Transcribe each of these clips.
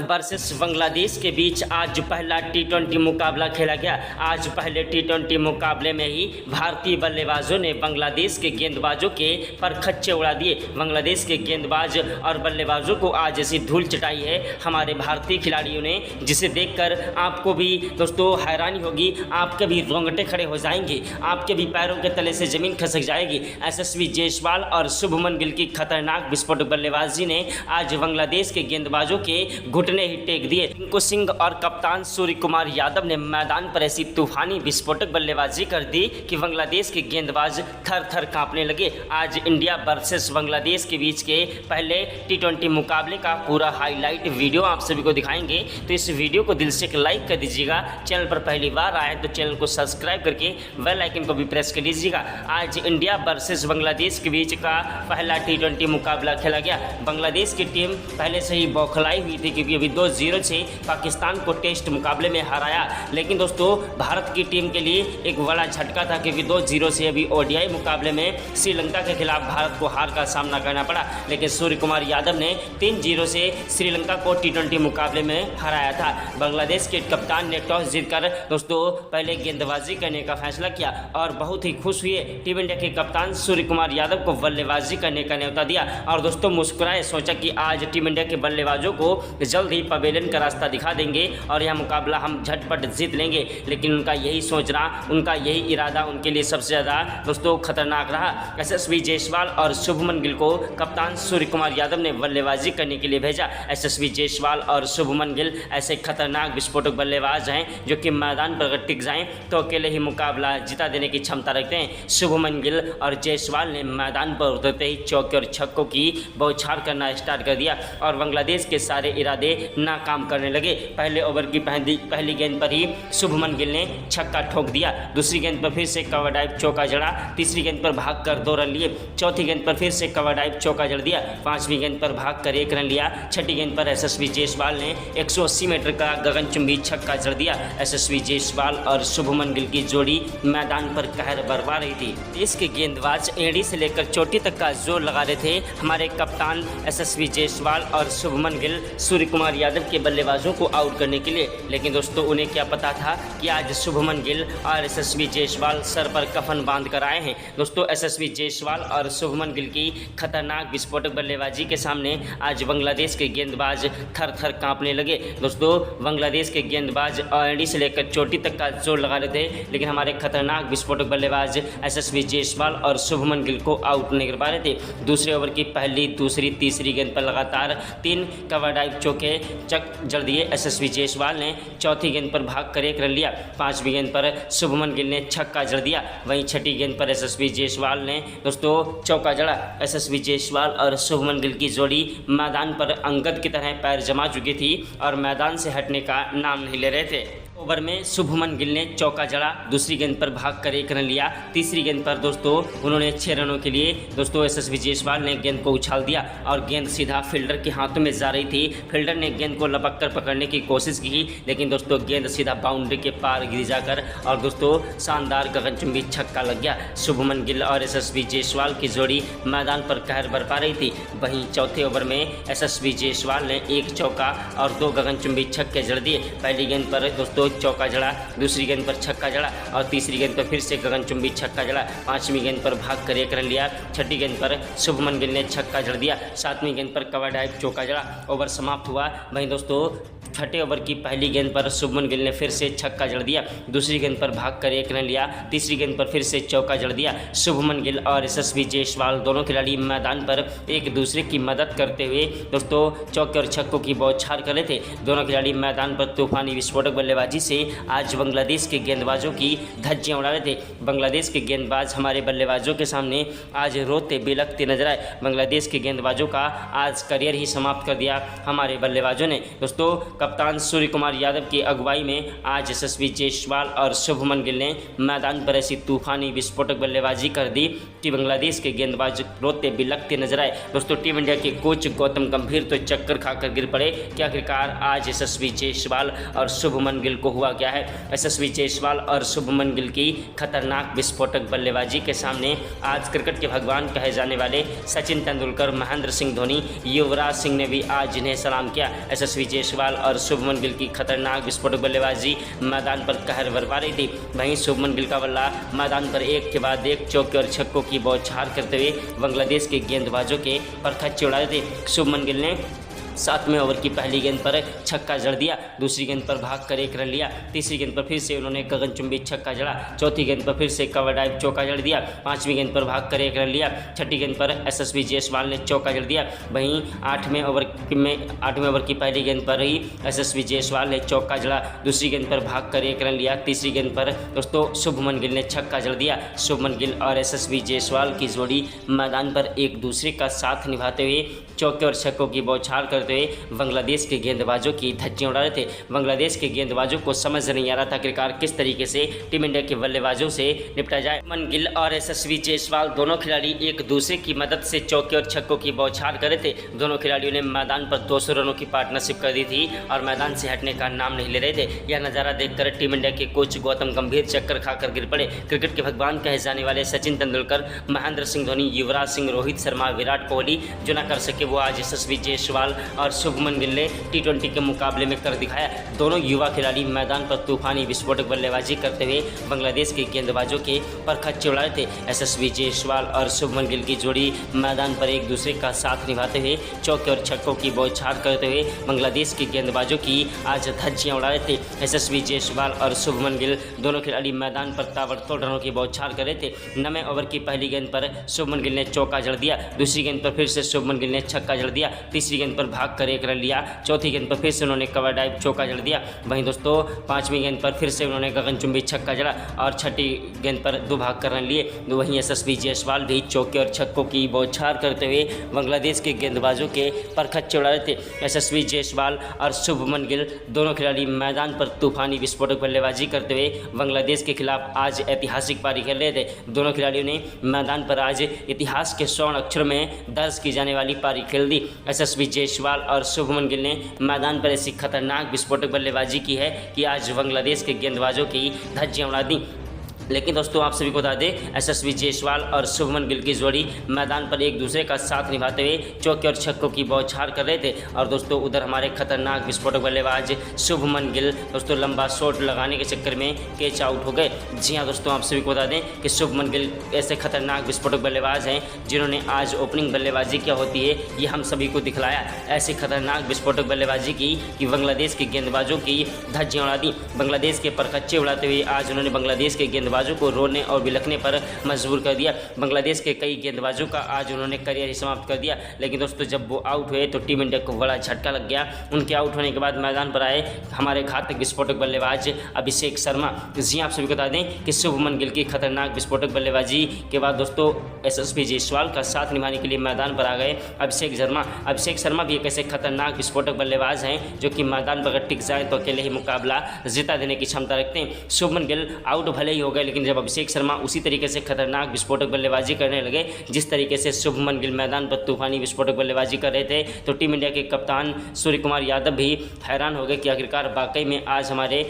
Versus Bangladesh के बीच आज पहला टी20 मुकाबला खेला गया। आज पहले टी20 मुकाबले में ही भारतीय बल्लेबाजों ने बांग्लादेश के गेंदबाजों के परखच्चे उड़ा दिए। बांग्लादेश के गेंदबाज और बल्लेबाजों को आज ऐसी धूल चटाई है हमारे भारतीय खिलाड़ियों ने, जिसे देखकर आपको भी दोस्तों हैरानी होगी, आपके भी रोंगटे खड़े हो जाएंगे, आपके भी पैरों के तले से जमीन खसक जाएगी। यशस्वी जायसवाल और शुभमन गिल की खतरनाक विस्फोटक बल्लेबाजी ने आज बांग्लादेश के गेंदबाजों के घुटने ही टेक दिए। रिंकू सिंह और कप्तान सूर्य कुमार यादव ने मैदान पर ऐसी तूफानी विस्फोटक बल्लेबाजी कर दी कि बांग्लादेश के गेंदबाज थर थर कांपने लगे। आज इंडिया वर्सेस बांग्लादेश के बीच के पहले टी20 मुकाबले का पूरा हाईलाइट वीडियो आप सभी को दिखाएंगे, तो इस वीडियो को दिल से एक लाइक कर दीजिएगा। चैनल पर पहली बार आए तो चैनल को सब्सक्राइब करके बेल आइकन को भी प्रेस कर लीजिएगा। आज इंडिया वर्सेस बांग्लादेश के बीच का पहला टी20 मुकाबला खेला गया। बांग्लादेश की टीम पहले से ही बौखलाई हुई थी क्योंकि अभी 2-0 से पाकिस्तान को टेस्ट मुकाबले में हराया, लेकिन दोस्तों भारत की टीम के लिए एक बड़ा झटका था क्योंकि 2-0 से अभी ओडीआई मुकाबले में श्रीलंका के खिलाफ भारत को हार का सामना करना पड़ा। लेकिन सूर्य कुमार यादव ने 3-0 से श्रीलंका को टी20 मुकाबले में हराया था। बांग्लादेश के कप्तान ने टॉस जीतकर दोस्तों पहले गेंदबाजी करने का फैसला किया और बहुत ही खुश हुए। टीम इंडिया के कप्तान सूर्य कुमार यादव को बल्लेबाजी करने का न्योता दिया और दोस्तों मुस्कुराए, सोचा कि आज टीम इंडिया के बल्लेबाजों को जल्द ही पवेलियन का रास्ता दिखा देंगे और यह मुकाबला हम झटपट जीत लेंगे। लेकिन उनका यही सोचना, उनका यही इरादा उनके लिए सबसे ज़्यादा दोस्तों खतरनाक रहा। यशस्वी जायसवाल और शुभमन गिल को कप्तान सूर्य कुमार यादव ने बल्लेबाजी करने के लिए भेजा। यशस्वी जायसवाल और शुभमन गिल ऐसे खतरनाक विस्फोटक बल्लेबाज हैं जो कि मैदान पर अगर टिक जाएं तो अकेले ही मुकाबला जिता देने की क्षमता रखते हैं। शुभमन गिल और जायसवाल ने मैदान पर उतरते ही चौके और छक्कों की बौछार करना स्टार्ट कर दिया और बांग्लादेश के सारे इरादे नाकाम करने लगे। पहले ओवर की पहली गेंद पर ही शुभमन गिल ने छक्का ठोक दिया, दूसरी गेंद पर फिर से कवर ड्राइव चौका जड़ा, तीसरी गेंद पर भागकर 2 रन लिए, चौथी गेंद पर फिर से कवर ड्राइव चौका जड़ दिया, पांचवीं गेंद पर भागकर 1 रन लिया, छठी गेंद पर यशस्वी जायसवाल ने 180 मीटर का गगनचुंबी छक्का जड़ दिया। यशस्वी जायसवाल और शुभमन गिल की जोड़ी मैदान पर कहर बरपा रही थी। देश के गेंदबाज एड़ी से लेकर चोटी तक का जोर लगा रहे थे हमारे कप्तान यशस्वी जायसवाल और शुभमन गिल सूर्य कुमार यादव के बल्लेबाजों को आउट करने के लिए। लेकिन दोस्तों उन्हें क्या पता था कि आज शुभमन गिल और यशस्वी जायसवाल सर पर कफन बांध कर आए हैं। दोस्तों यशस्वी जायसवाल और शुभमन गिल की खतरनाक विस्फोटक बल्लेबाजी के सामने आज बांग्लादेश के गेंदबाज थर थर कांपने लगे। दोस्तों बांग्लादेश के गेंदबाज एड़ी से लेकर चोटी तक का जोर लगा रहे थे, लेकिन हमारे खतरनाक विस्फोटक बल्लेबाज यशस्वी जायसवाल और शुभमन गिल को आउट नहीं कर पा रहे थे। दूसरे ओवर की पहली, दूसरी, तीसरी गेंद पर लगातार 3 कवर ड्राइव चौके जड़ दिए। यशस्वी जायसवाल ने चौथी गेंद पर भागकर 1 रन लिया, पांचवीं गेंद पर शुभमन गिल ने छक्का जड़ दिया, वहीं छठी गेंद पर यशस्वी जायसवाल ने दोस्तों चौका जड़ा। यशस्वी जायसवाल और शुभमन गिल की जोड़ी मैदान पर अंगद की तरह पैर जमा चुकी थी और मैदान से हटने का नाम नहीं ले रहे थे। ओवर में शुभमन गिल ने चौका जड़ा, दूसरी गेंद पर भागकर 1 रन लिया, तीसरी गेंद पर दोस्तों उन्होंने 6 रनों के लिए दोस्तों यशस्वी जायसवाल ने गेंद को उछाल दिया और गेंद सीधा फील्डर के हाथों में जा रही थी। फील्डर ने गेंद को लपक कर पकड़ने की कोशिश की, लेकिन दोस्तों गेंद सीधा बाउंड्री के पार गिर जाकर और दोस्तों शानदार गगनचुंबी छक्का लग गया। शुभमन गिल और यशस्वी जायसवाल की जोड़ी मैदान पर कहर बरपा रही थी। वहीं चौथे ओवर में यशस्वी जायसवाल ने 1 चौका और 2 गगनचुंबी छक्के जड़ दिए। पहली गेंद पर दोस्तों चौका जड़ा, दूसरी गेंद पर छक्का जड़ा और तीसरी गेंद पर फिर से गगनचुंबी छक्का जड़ा, पांचवीं गेंद पर भागकर 1 रन लिया, छठी गेंद पर शुभमन गिल ने छक्का जड़ दिया, सातवीं गेंद पर कवर ड्राइव चौका जड़ा। ओवर समाप्त हुआ। वहीं दोस्तों छठे ओवर की पहली गेंद पर शुभमन गिल ने फिर से छक्का जड़ दिया, दूसरी गेंद पर भागकर 1 रन लिया, तीसरी गेंद पर फिर से चौका जड़ दिया। शुभमन गिल और यशस्वी जायसवाल दोनों खिलाड़ी मैदान पर एक दूसरे की मदद करते हुए दोस्तों चौके और छक्कों की बौछार कर रहे थे। दोनों खिलाड़ी मैदान पर तूफानी विस्फोटक बल्लेबाजी से आज बांग्लादेश के गेंदबाजों की धज्जियां उड़ा रहे थे। बांग्लादेश के गेंदबाज हमारे बल्लेबाजों के सामने आज रोते बिलखते नजर आए। बांग्लादेश के गेंदबाजों का आज करियर ही समाप्त कर दिया हमारे बल्लेबाजों ने। दोस्तों कप्तान सूर्य कुमार यादव की अगुवाई में आज यशस्वी जायसवाल और शुभमन गिल ने मैदान पर ऐसी तूफानी विस्फोटक बल्लेबाजी कर दी कि बांग्लादेश के गेंदबाज रोते बिलखते नजर आए। दोस्तों टीम इंडिया के कोच गौतम गंभीर तो चक्कर खाकर गिर पड़े कि आखिरकार आज यशस्वी जायसवाल और शुभमन गिल को हुआ क्या है। यशस्वी जायसवाल और शुभमन गिल की खतरनाक विस्फोटक बल्लेबाजी के सामने आज क्रिकेट के भगवान कहे जाने वाले सचिन तेंदुलकर, महेंद्र सिंह धोनी, युवराज सिंह ने भी आज इन्हें सलाम किया। यशस्वी जायसवाल और शुभमन गिल की खतरनाक विस्फोटक बल्लेबाजी मैदान पर कहर बरपा रही थी। वहीं शुभमन गिल का बल्ला मैदान पर एक के बाद एक चौके और छक्कों की बौछार करते हुए बांग्लादेश के गेंदबाजों के परखच्चे उड़ा रहे थे। शुभमन गिल ने 7वें ओवर की पहली गेंद पर छक्का जड़ दिया, दूसरी गेंद पर भागकर 1 रन लिया, तीसरी गेंद पर फिर से उन्होंने गगनचुंबी छक्का जड़ा, चौथी गेंद पर फिर से कवर ड्राइव चौका जड़ दिया, 5वीं गेंद पर भागकर 1 रन लिया, छठी गेंद पर यशस्वी जायसवाल ने चौका जड़ दिया। वहीं 8वें ओवर की पहली गेंद पर ही यशस्वी जायसवाल ने चौका जड़ा, दूसरी गेंद पर भागकर 1 रन लिया, तीसरी गेंद पर दोस्तों शुभमन गिल ने छक्का जड़ दिया। शुभमन गिल और यशस्वी जायसवाल की जोड़ी मैदान पर एक दूसरे का साथ निभाते हुए चौके और छक्कों की बौछार करते हुए बांग्लादेश के गेंदबाजों की धज्जियां उड़ा रहे थे। बांग्लादेश के गेंदबाजों को समझ नहीं आ रहा था आखिरकार किस तरीके से टीम इंडिया के बल्लेबाजों से निपटा जाए। शुभमन गिल और यशस्वी जायसवाल दोनों खिलाड़ी एक दूसरे की मदद से चौके और छक्कों की बौछार कर रहे थे। दोनों खिलाड़ियों ने मैदान पर 200 रनों की पार्टनरशिप कर दी थी और मैदान से हटने का नाम नहीं ले रहे थे। यह नज़ारा देखकर टीम इंडिया के कोच गौतम गंभीर चक्कर खाकर गिर पड़े। क्रिकेट के भगवान कहे जाने वाले सचिन तेंदुलकर, महेंद्र सिंह धोनी, युवराज सिंह, रोहित शर्मा, विराट कोहली जो न कर सके वो आज यशस्वी जायसवाल और शुभमन गिल ने T20 के मुकाबले में कर दिखाया। दोनों युवा खिलाड़ी मैदान पर तूफानी विस्फोटक बल्लेबाजी करते हुए बांग्लादेश के गेंदबाजों के परखच्चे उड़ा रहे थे। यशस्वी जायसवाल और शुभमन गिल की जोड़ी मैदान पर एक दूसरे का साथ निभाते हुए चौके और छक्कों की बौछार करते हुए बांग्लादेश के गेंदबाजों की आज धज्जियां उड़ा रहे थे। यशस्वी जायसवाल और शुभमन गिल दोनों खिलाड़ी मैदान पर ताबड़तोड़ रनों की बौछार कर रहे थे। 9वें ओवर की पहली गेंद पर शुभमन गिल ने चौका जड़ दिया, दूसरी गेंद पर फिर से शुभमन गिल ने छक्का जड़ दिया, तीसरी गेंद पर भागकर 1 रन लिया, चौथी गेंद पर फिर से उन्होंने कवर ड्राइव चौका जड़ दिया। वहीं दोस्तों 5वीं गेंद पर फिर से उन्होंने गगनचुंबी छक्का जड़ा और छठी गेंद पर 2 भागकर रन लिए। वहीं यशस्वी जायसवाल भी चौके और छक्कों की बौछार करते हुए बांग्लादेश के गेंदबाजों के परखच्चे उड़ा रहे थे। यशस्वी जायसवाल और शुभमन गिल दोनों खिलाड़ी मैदान पर तूफानी विस्फोटक बल्लेबाजी करते हुए बांग्लादेश के खिलाफ आज ऐतिहासिक पारी खेल रहे थे। दोनों खिलाड़ियों ने मैदान पर आज इतिहास के स्वर्ण अक्षरों में दर्ज की जाने वाली पारी खेल दी। यशस्वी जायसवाल और शुभमन गिल ने मैदान पर ऐसी खतरनाक विस्फोटक बल्लेबाजी की है कि आज बांग्लादेश के गेंदबाजों की धज्जियां उड़ा दी। लेकिन दोस्तों आप सभी को बता दें यशस्वी जायसवाल और शुभमन गिल की जोड़ी मैदान पर एक दूसरे का साथ निभाते हुए चौके और छक्कों की बौछार कर रहे थे। और दोस्तों उधर हमारे खतरनाक विस्फोटक बल्लेबाज शुभमन गिल दोस्तों लंबा शॉट लगाने के चक्कर में कैच आउट हो गए। जी हाँ दोस्तों आप सभी को बता दें कि शुभमन गिल ऐसे खतरनाक विस्फोटक बल्लेबाज हैं जिन्होंने आज ओपनिंग बल्लेबाजी क्या होती है ये हम सभी को दिखलाया। ऐसी खतरनाक विस्फोटक बल्लेबाजी की कि बांग्लादेश के गेंदबाजों की धज्जियां उड़ा दी। बांग्लादेश के परखच्चे उड़ाते हुए आज उन्होंने बांग्लादेश के गेंदबाजों को रोने और बिलखने पर मजबूर कर दिया। बांग्लादेश के कई गेंदबाजों का आज उन्होंने करियर ही समाप्त कर दिया। लेकिन दोस्तों जब वो आउट हुए तो टीम इंडिया को बड़ा झटका लग गया। उनके आउट होने के बाद मैदान पर आए हमारे घातक विस्फोटक बल्लेबाज अभिषेक शर्मा। जी आप सभी बता दें कि शुभमन गिल की खतरनाक विस्फोटक बल्लेबाजी के बाद दोस्तों यशस्वी जायसवाल का साथ निभाने के लिए मैदान पर आ गए अभिषेक शर्मा। अभिषेक शर्मा भी एक ऐसे खतरनाक विस्फोटक बल्लेबाज हैं जो कि मैदान पर अगर टिक जाए तो अकेले ही मुकाबला जिता देने की क्षमता रखते हैं। शुभमन गिल आउट भले ही हो गए लेकिन जब अभिषेक शर्मा उसी तरीके से खतरनाक विस्फोटक बल्लेबाजी करने लगे जिस तरीके से शुभमन गिल मैदान पर तूफानी विस्फोटक बल्लेबाजी कर रहे थे तो टीम इंडिया के कप्तान सूर्य कुमार यादव भी हैरान हो गए कि आखिरकार वाकई में आज हमारे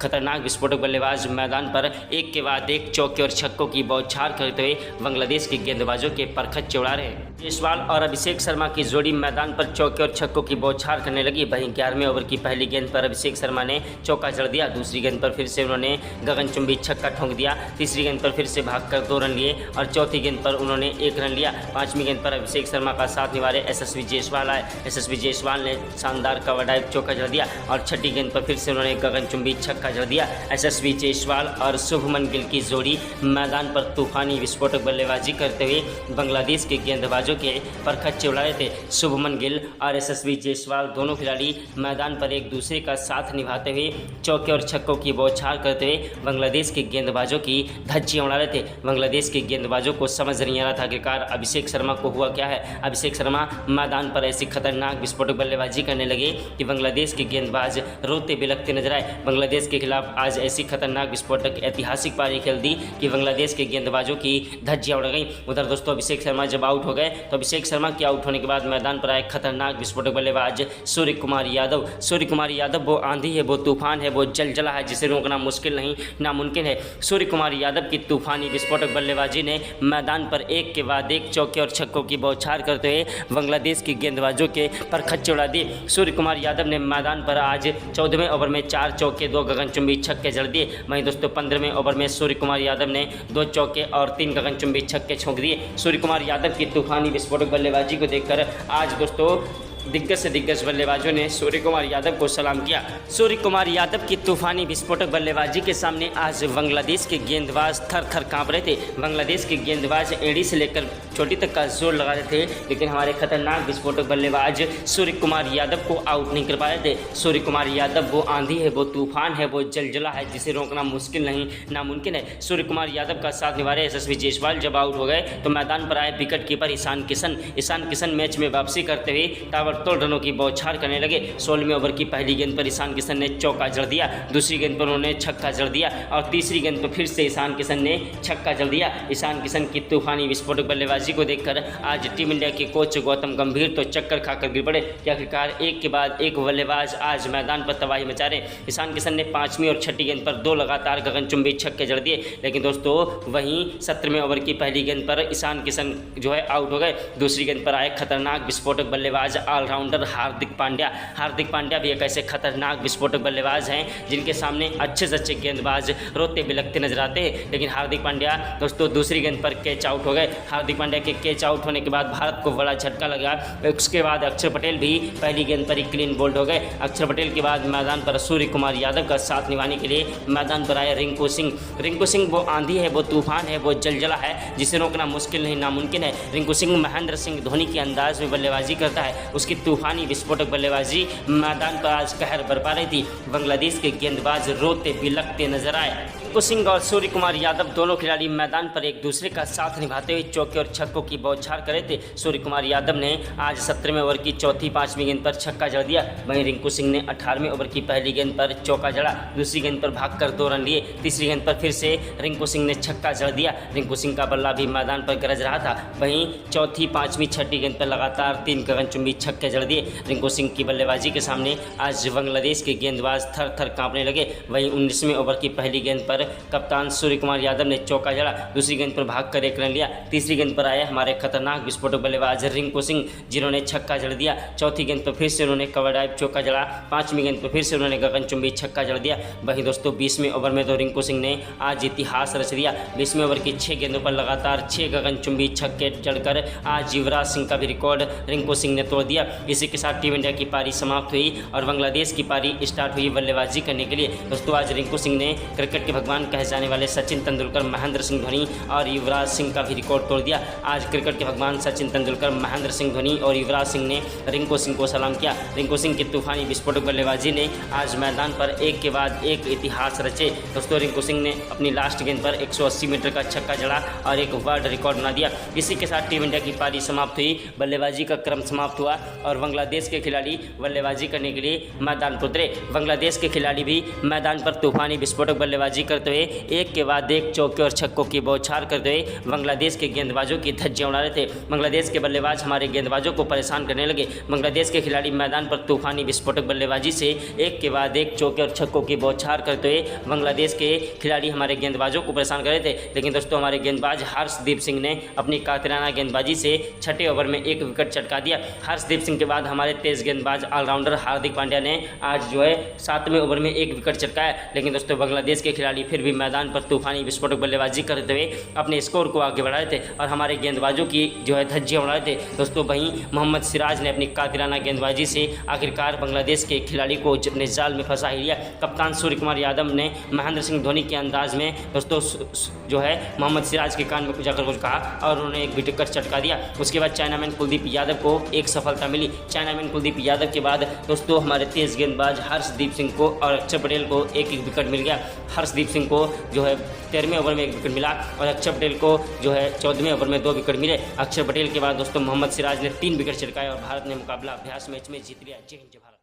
खतरनाक विस्फोटक बल्लेबाज मैदान पर एक के बाद एक चौके और छक्कों की बौछार करते हुए बांग्लादेश के गेंदबाजों के परखच्चे उड़ा रहे हैं। जायसवाल और अभिषेक शर्मा की जोड़ी मैदान पर चौके और छक्कों की बौछार करने लगी। वहीं 11वें ओवर की पहली गेंद पर अभिषेक शर्मा ने चौका जड़ दिया, दूसरी गेंद पर फिर से उन्होंने गगनचुंबी छक्का ठोंक दिया, तीसरी गेंद पर फिर से भागकर 2 रन लिए और चौथी गेंद पर उन्होंने 1 रन लिया। 5वीं गेंद पर अभिषेक शर्मा का साथ निभा रहे यशस्वी जायसवाल आए। यशस्वी जायसवाल ने शानदार कवर ड्राइव चौका जड़ दिया और छठी गेंद पर फिर से उन्होंने गगनचुंबी छक्का जड़ दिया। यशस्वी जायसवाल और शुभमन गिल की जोड़ी मैदान पर तूफानी विस्फोटक बल्लेबाजी करते हुए बांग्लादेश के गेंदबाजों के परखच्चे उड़ा रहे थे। शुभमन गिल और यशस्वी जायसवाल दोनों खिलाड़ी मैदान पर एक दूसरे का साथ निभाते हुए चौके और छक्कों की बौछार करते हुए बांग्लादेश के गेंदबाजों गेंदबाजों की धज्जियां उड़ा रहे थे। बांग्लादेश के गेंदबाजों को समझ नहीं आ रहा था आखिरकार अभिषेक शर्मा को हुआ क्या है। अभिषेक शर्मा मैदान पर ऐसी खतरनाक विस्फोटक बल्लेबाजी करने लगे कि बांग्लादेश के गेंदबाज रोते बिलखते नजर आए। बांग्लादेश के खिलाफ आज ऐसी खतरनाक विस्फोटक ऐतिहासिक पारी खेल दी कि बांग्लादेश के गेंदबाजों की धज्जियां उड़ गई। उधर दोस्तों अभिषेक शर्मा जब आउट हो गए तो अभिषेक शर्मा के आउट होने के बाद मैदान पर आए खतरनाक विस्फोटक बल्लेबाज सूर्य कुमार यादव। सूर्य कुमार यादव वो आंधी है, वो तूफान है, वो जलजला है जिसे रोकना मुश्किल नहीं नामुमकिन है। सूर्य कुमार यादव की तूफानी विस्फोटक बल्लेबाजी ने मैदान पर एक के बाद एक चौके और छक्कों की बौछार करते हुए बांग्लादेश के गेंदबाजों के परखच्चे उड़ा दिए। सूर्य कुमार यादव ने मैदान पर आज 14वें ओवर में 4 चौके 2 गगनचुंबी छक्के जड़ दिए। वहीं दोस्तों 15वें ओवर में सूर्य कुमार यादव ने 2 चौके और 3 गगनचुंबी छक्के छोंक दिए। सूर्य कुमार यादव की तूफानी विस्फोटक बल्लेबाजी को देखकर आज दोस्तों दिग्गज से दिग्गज बल्लेबाजों ने सूर्य कुमार यादव को सलाम किया। सूर्य कुमार यादव की तूफानी विस्फोटक बल्लेबाजी के सामने आज बांग्लादेश के गेंदबाज थर थर कांप रहे थे। बांग्लादेश के गेंदबाज एड़ी से लेकर चोटी तक का जोर लगा रहे थे, लेकिन हमारे खतरनाक विस्फोटक बल्लेबाज सूर्य कुमार यादव को आउट नहीं कर पाए थे। सूर्य कुमार यादव वो आंधी है, वो तूफान है, वो जलजला है जिसे रोकना मुश्किल नहीं नामुमकिन है। सूर्य कुमार यादव का साथ निभा रहे यशस्वी जायसवाल जब आउट हो गए तो मैदान पर आए wicket keeper Ishan Kishan match में वापसी करते हुए तोड़ रनों की बौछार करने लगे। 16वें ओवर की पहली गेंद पर ईशान किशन ने चौका जड़ दिया, दूसरी गेंद पर उन्होंने छक्का जड़ दिया और तीसरी गेंद पर फिर से ईशान किशन ने छक्का जड़ दिया। ईशान किशन की तूफानी विस्फोटक बल्लेबाजी को देखकर आज टीम इंडिया के कोच गौतम गंभीर तो चक्कर खाकर गिर पड़े कि आखिरकार एक के बाद एक बल्लेबाज आज मैदान पर तबाही मचा रहे। ईशान किशन ने 5वीं और 6ठी गेंद पर 2 लगातार गगनचुंबी छक्के जड़ दिए, लेकिन दोस्तों वहीं 17वें ओवर की पहली गेंद पर ईशान किशन जो है आउट हो गए। दूसरी गेंद पर आए खतरनाक विस्फोटक बल्लेबाज ऑलराउंडर हार्दिक पांड्या भी एक ऐसे खतरनाक विस्फोटक बल्लेबाज हैं जिनके सामने अच्छे से अच्छे गेंदबाज रोते बिलखते नजर आते हैं। लेकिन हार्दिक पांड्या दोस्तों दूसरी गेंद पर कैच आउट हो गए। हार्दिक पांड्या के कैच आउट होने के बाद भारत को बड़ा झटका लगा। उसके बाद अक्षर पटेल भी पहली गेंद पर ही क्लीन बोल्ड हो गए। अक्षर पटेल के बाद मैदान पर सूर्य कुमार यादव का साथ निभाने के लिए मैदान पर आए रिंकू सिंह वो आंधी है, वो तूफान है, वो जलजला है जिसे रोकना मुश्किल नहीं नामुमकिन है। रिंकू सिंह महेंद्र सिंह धोनी के अंदाज में बल्लेबाजी करता है। उसकी तूफानी विस्फोटक बल्लेबाजी मैदान पर आज कहर बरपा रही थी। बांग्लादेश के गेंदबाज रोते बिलखते नजर आए। रिंकू सिंह और सूर्य कुमार यादव दोनों खिलाड़ी मैदान पर एक दूसरे का साथ निभाते हुए चौके और छक्कों की बौछार कर रहे थे। सूर्य कुमार यादव ने आज 17वें ओवर की चौथी 5वीं गेंद पर छक्का जड़ दिया। वहीं रिंकू सिंह ने 18वें ओवर की पहली गेंद पर चौका जड़ा, दूसरी गेंद पर भागकर 2 रन लिए, तीसरी गेंद पर फिर से रिंकू सिंह ने छक्का जड़ दिया। रिंकू सिंह का बल्ला भी मैदान पर गरज रहा था। वहीं चौथी 5वीं 6ठी गेंद पर लगातार 3 गगनचुंबी छक्के जड़ दिए। रिंकू सिंह की बल्लेबाजी के सामने आज बांग्लादेश के गेंदबाज थर थर कांपने लगे। वहीं 19वें ओवर की पहली गेंद पर कप्तान सूर्य कुमार यादव ने चौका जड़ा, दूसरी गेंद पर भागकर 1 रन लिया, तीसरी गेंद पर आए हमारे खतरनाक विस्फोटक बल्लेबाज रिंकू सिंह जिन्होंने छक्का जड़ दिया। चौथी गेंद पर फिर से उन्होंने कवर ड्राइव चौका जड़ा, 5वीं गेंद पर फिर से उन्होंने गगनचुंबी छक्का जड़ दिया। वहीं दोस्तों 20वें ओवर में तो रिंकू सिंह ने आज इतिहास रच दिया। 20वें ओवर की 6 गेंदों पर लगातार 6 गगनचुंबी छक्के जड़कर आज युवराज सिंह का भी रिकॉर्ड रिंकू सिंह ने तोड़ दिया। इसी के साथ टीम इंडिया की पारी समाप्त हुई और बांग्लादेश की पारी स्टार्ट हुई बल्लेबाजी करने के लिए। दोस्तों आज रिंकू सिंह ने क्रिकेट के भगवान कहे जाने वाले सचिन तेंदुलकर, महेंद्र सिंह धोनी और युवराज सिंह का भी रिकॉर्ड तोड़ दिया। आज क्रिकेट के भगवान सचिन तेंदुलकर, महेंद्र सिंह धोनी और युवराज सिंह ने रिंकू सिंह को सलाम किया। रिंकू सिंह की तूफानी विस्फोटक बल्लेबाजी ने आज मैदान पर एक के बाद एक इतिहास रचे। दोस्तों रिंकू सिंह ने अपनी लास्ट गेंद पर 180 मीटर का छक्का जड़ा और एक वर्ल्ड रिकॉर्ड बना दिया। इसी के साथ टीम इंडिया की पारी समाप्त हुई, बल्लेबाजी का क्रम समाप्त हुआ और बांग्लादेश के खिलाड़ी बल्लेबाजी करने के लिए मैदान पर उतरे। बांग्लादेश के खिलाड़ी भी मैदान पर तूफानी विस्फोटक बल्लेबाजी करते हुए एक के बाद एक चौके और छक्कों की बौछार करते हुए बांग्लादेश के गेंदबाजों की धज्जियां उड़ा रहे थे। बांग्लादेश के बल्लेबाज हमारे गेंदबाजों को परेशान करने लगे। बांग्लादेश के खिलाड़ी मैदान पर तूफानी विस्फोटक बल्लेबाजी से एक के बाद एक चौके और छक्कों की बौछार करते हुए बांग्लादेश के खिलाड़ी हमारे गेंदबाजों को परेशान कर रहे थे। लेकिन दोस्तों हमारे गेंदबाज हर्षदीप सिंह ने अपनी कातिराना गेंदबाजी से 6ठे ओवर में 1 विकेट चटका दिया। हर्षदीप सिंह के बाद हमारे तेज गेंदबाज ऑलराउंडर हार्दिक पांड्या ने आज जो है 7वें ओवर में 1 विकेट चटकाया। लेकिन दोस्तों बांग्लादेश के खिलाड़ी फिर भी मैदान पर तूफानी विस्फोटक बल्लेबाजी करते हुए अपने स्कोर को आगे बढ़ा रहे थे और हमारे गेंदबाजों की जो है धज्जियां उड़ा रहे थे। दोस्तों वहीं मोहम्मद सिराज ने अपनी कातिराना गेंदबाजी से आखिरकार बांग्लादेश के खिलाड़ी को अपने जाल में फंसा ही लिया। कप्तान सूर्य कुमार यादव ने महेंद्र सिंह धोनी के अंदाज में दोस्तों जो है मोहम्मद सिराज के कान में जाकर कुछ कहा और उन्होंने 1 विकेट चटका दिया। उसके बाद चाइनामैन कुलदीप यादव को एक सफलता मिली। चाइनामैन कुलदीप यादव के बाद दोस्तों हमारे तेज गेंदबाज हर्षदीप सिंह को और अक्षर पटेल को 1-1 विकेट मिल गया। हर्षदीप सिंह को जो है 13वें ओवर में 1 विकेट मिला और अक्षर पटेल को जो है 14वें ओवर में 2 विकेट मिले। अक्षर पटेल के बाद दोस्तों मोहम्मद सिराज ने 3 विकेट छिड़काए और भारत ने मुकाबला अभ्यास मैच में जीत लिया। जय हिंद जय भारत।